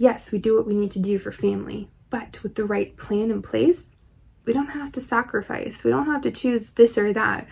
Yes, we do what we need to do for family, but with the right plan in place, we don't have to sacrifice. We don't have to choose this or that.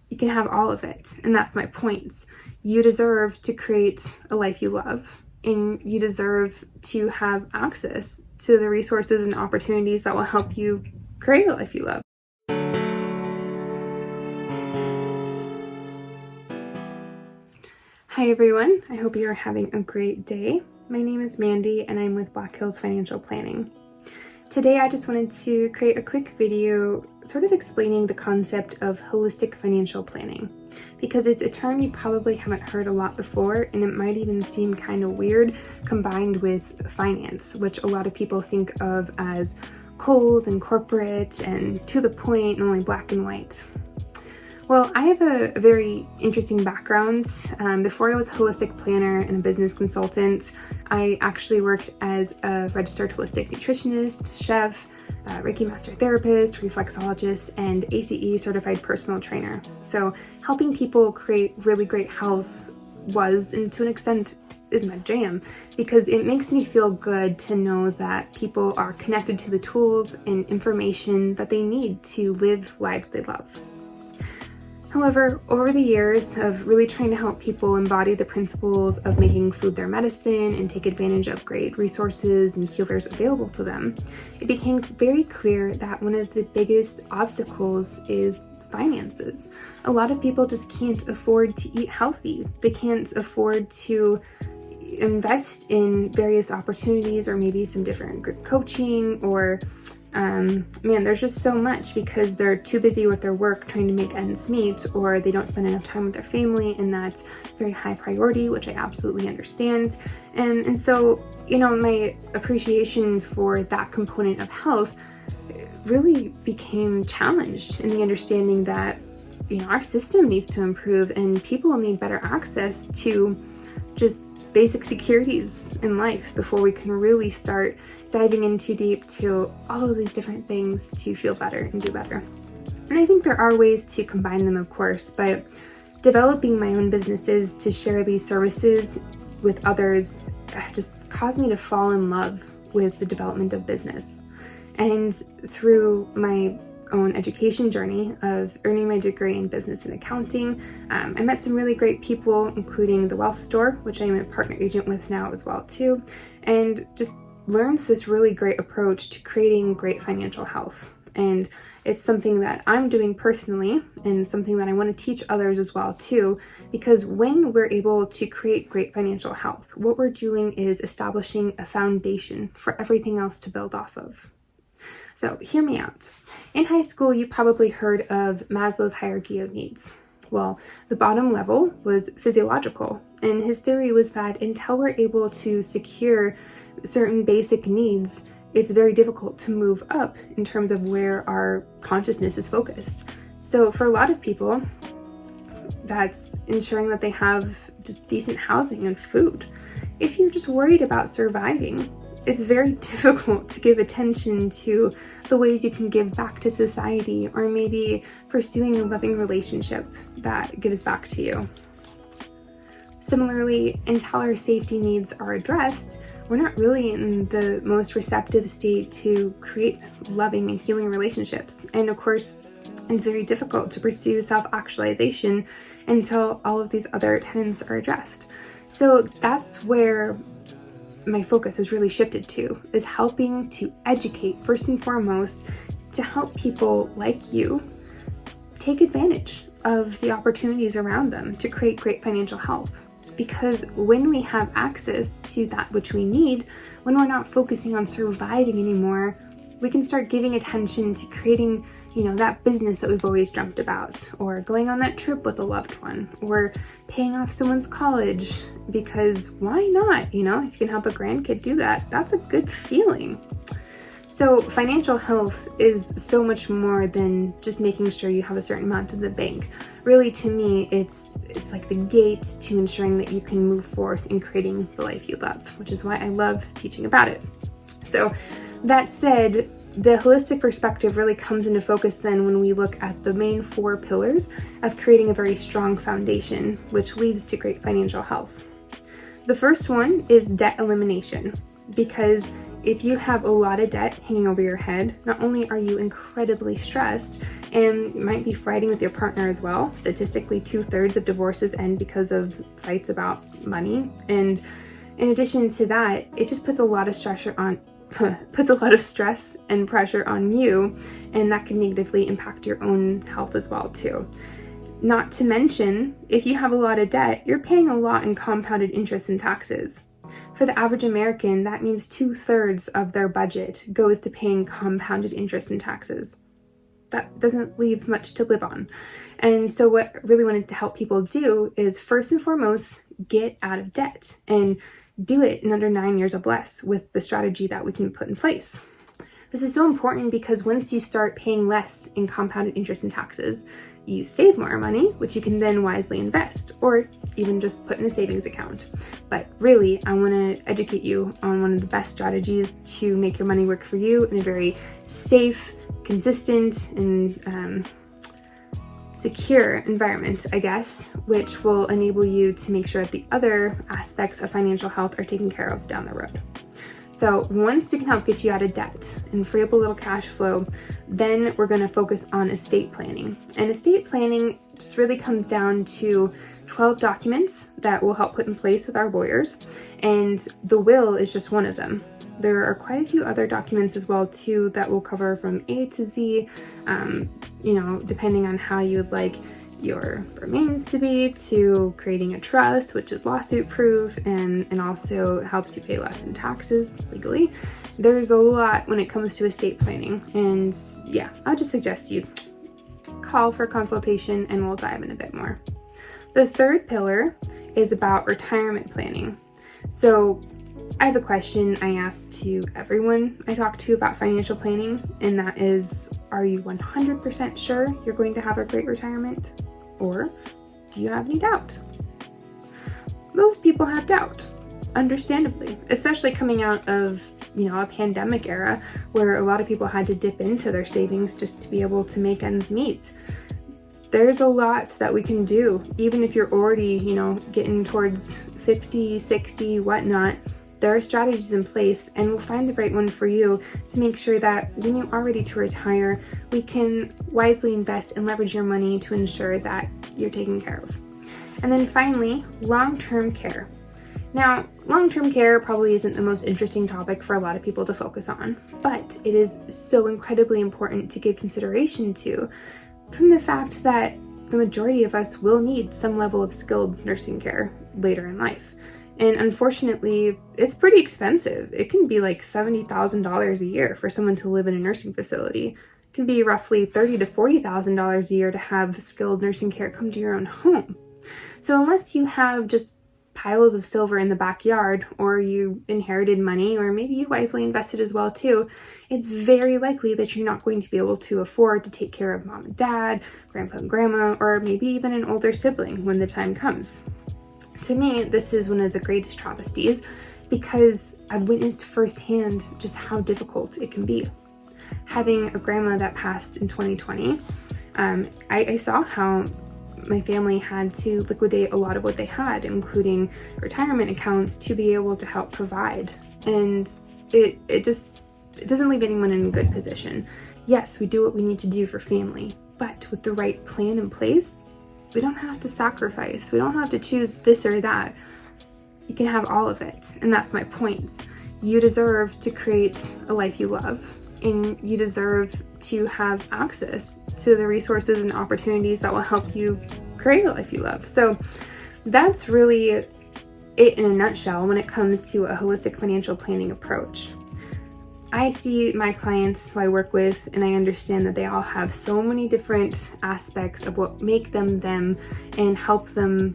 You can have all of it, and that's my point. You deserve to create a life you love, and you deserve to have access to the resources and opportunities that will help you create a life you love. Hi everyone, I hope you are having a great day. My name is Mandy and I'm with Black Hills Financial Planning. Today I just wanted to create a quick video sort of explaining the concept of holistic financial planning, because it's a term you probably haven't heard a lot before, and it might even seem kind of weird combined with finance, which a lot of people think of as cold and corporate and to the point and only black and white. Well, I have a very interesting background. Before I was a holistic planner and a business consultant, I actually worked as a registered holistic nutritionist, chef, Reiki master therapist, reflexologist, and ACE certified personal trainer. So helping people create really great health was, and to an extent, is my jam, because it makes me feel good to know that people are connected to the tools and information that they need to live lives they love. However, over the years of really trying to help people embody the principles of making food their medicine and take advantage of great resources and healers available to them, it became very clear that one of the biggest obstacles is finances. A lot of people just can't afford to eat healthy. They can't afford to invest in various opportunities or maybe some different group coaching or there's just so much because they're too busy with their work trying to make ends meet, or they don't spend enough time with their family, and that's very high priority, which I absolutely understand. And so, my appreciation for that component of health really became challenged in the understanding that, our system needs to improve and people need better access to just basic securities in life before we can really start diving in too deep to all of these different things to feel better and do better. And I think there are ways to combine them, of course, but developing my own businesses to share these services with others just caused me to fall in love with the development of business. And through my own education journey of earning my degree in business and accounting, I met some really great people, including the Wealth Store, which I'm a partner agent with now as well too, and just learned this really great approach to creating great financial health. And it's something that I'm doing personally and something that I want to teach others as well too, because when we're able to create great financial health, what we're doing is establishing a foundation for everything else to build off of. So hear me out. In high school, you probably heard of Maslow's hierarchy of needs. Well, the bottom level was physiological, and his theory was that until we're able to secure certain basic needs, it's very difficult to move up in terms of where our consciousness is focused. So for a lot of people, that's ensuring that they have just decent housing and food. If you're just worried about surviving, it's very difficult to give attention to the ways you can give back to society, or maybe pursuing a loving relationship that gives back to you. Similarly, until our safety needs are addressed, we're not really in the most receptive state to create loving and healing relationships. And of course, it's very difficult to pursue self-actualization until all of these other tenets are addressed. So that's where my focus has really shifted to, is helping to educate first and foremost, to help people like you take advantage of the opportunities around them to create great financial health. Because when we have access to that which we need, when we're not focusing on surviving anymore, we can start giving attention to creating, that business that we've always dreamt about, or going on that trip with a loved one, or paying off someone's college, because why not? If you can help a grandkid do that, that's a good feeling. So financial health is so much more than just making sure you have a certain amount in the bank. Really, to me, it's like the gate to ensuring that you can move forth in creating the life you love, which is why I love teaching about it. So that said, the holistic perspective really comes into focus then when we look at the main 4 pillars of creating a very strong foundation, which leads to great financial health. The first one is debt elimination. because if you have a lot of debt hanging over your head, not only are you incredibly stressed and you might be fighting with your partner as well. Statistically, 2/3 of divorces end because of fights about money. And in addition to that, it just puts a lot of stress and pressure on you, and that can negatively impact your own health as well too. Not to mention, if you have a lot of debt, you're paying a lot in compounded interest and taxes. For the average American, that means 2/3 of their budget goes to paying compounded interest and taxes. That doesn't leave much to live on. And so what I really wanted to help people do is, first and foremost, get out of debt, and do it in under 9 years or less with the strategy that we can put in place. This is so important because once you start paying less in compounded interest and taxes, you save more money, which you can then wisely invest or even just put in a savings account. But really, I want to educate you on one of the best strategies to make your money work for you in a very safe, consistent, and secure environment, I guess, which will enable you to make sure that the other aspects of financial health are taken care of down the road. So once we can help get you out of debt and free up a little cash flow, then we're going to focus on estate planning. And estate planning just really comes down to 12 documents that we'll help put in place with our lawyers, and the will is just one of them. There are quite a few other documents as well too that will cover from A to Z, depending on how you would like your remains to be, to creating a trust, which is lawsuit proof and also helps you pay less in taxes legally. There's a lot when it comes to estate planning, and yeah, I would just suggest you call for a consultation and we'll dive in a bit more. The third pillar is about retirement planning. So I have a question I ask to everyone I talk to about financial planning, and that is, are you 100% sure you're going to have a great retirement? Or do you have any doubt? Most people have doubt, understandably, especially coming out of, a pandemic era where a lot of people had to dip into their savings just to be able to make ends meet. There's a lot that we can do, even if you're already, getting towards 50, 60, whatnot. There are strategies in place, and we'll find the right one for you to make sure that when you are ready to retire, we can wisely invest and leverage your money to ensure that you're taken care of. And then finally, long-term care. Now, long-term care probably isn't the most interesting topic for a lot of people to focus on, but it is so incredibly important to give consideration to, from the fact that the majority of us will need some level of skilled nursing care later in life. And unfortunately, it's pretty expensive. It can be like $70,000 a year for someone to live in a nursing facility. It can be roughly $30,000 to $40,000 a year to have skilled nursing care come to your own home. So unless you have just piles of silver in the backyard, or you inherited money, or maybe you wisely invested as well too, it's very likely that you're not going to be able to afford to take care of mom and dad, grandpa and grandma, or maybe even an older sibling when the time comes. To me, this is one of the greatest travesties because I've witnessed firsthand just how difficult it can be. Having a grandma that passed in 2020, I saw how my family had to liquidate a lot of what they had, including retirement accounts, to be able to help provide. And it doesn't leave anyone in a good position. Yes, we do what we need to do for family, but with the right plan in place, we don't have to sacrifice. We don't have to choose this or that. You can have all of it. And that's my point. You deserve to create a life you love, and you deserve to have access to the resources and opportunities that will help you create a life you love. So that's really it in a nutshell when it comes to a holistic financial planning approach. I see my clients who I work with, and I understand that they all have so many different aspects of what make them them and help them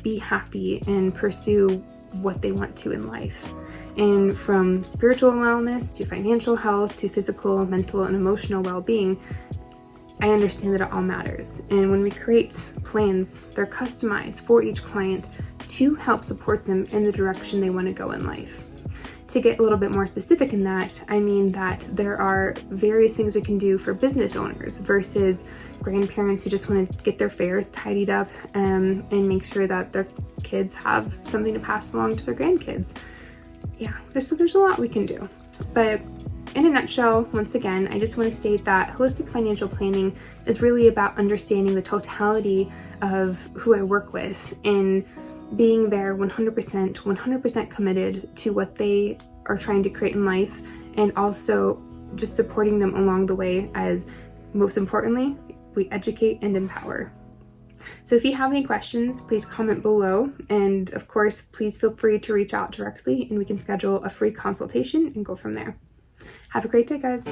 be happy and pursue what they want to in life. And from spiritual wellness to financial health to physical, mental, and emotional well-being, I understand that it all matters. And when we create plans, they're customized for each client to help support them in the direction they want to go in life. To get a little bit more specific in that, I mean that there are various things we can do for business owners versus grandparents who just want to get their affairs tidied up and make sure that their kids have something to pass along to their grandkids. yeah, there's a lot we can do. But in a nutshell, once again, I just want to state that holistic financial planning is really about understanding the totality of who I work with and being there 100% committed to what they are trying to create in life, and also just supporting them along the way as, most importantly, we educate and empower. So if you have any questions, please comment below. And of course, please feel free to reach out directly and we can schedule a free consultation and go from there. Have a great day, guys.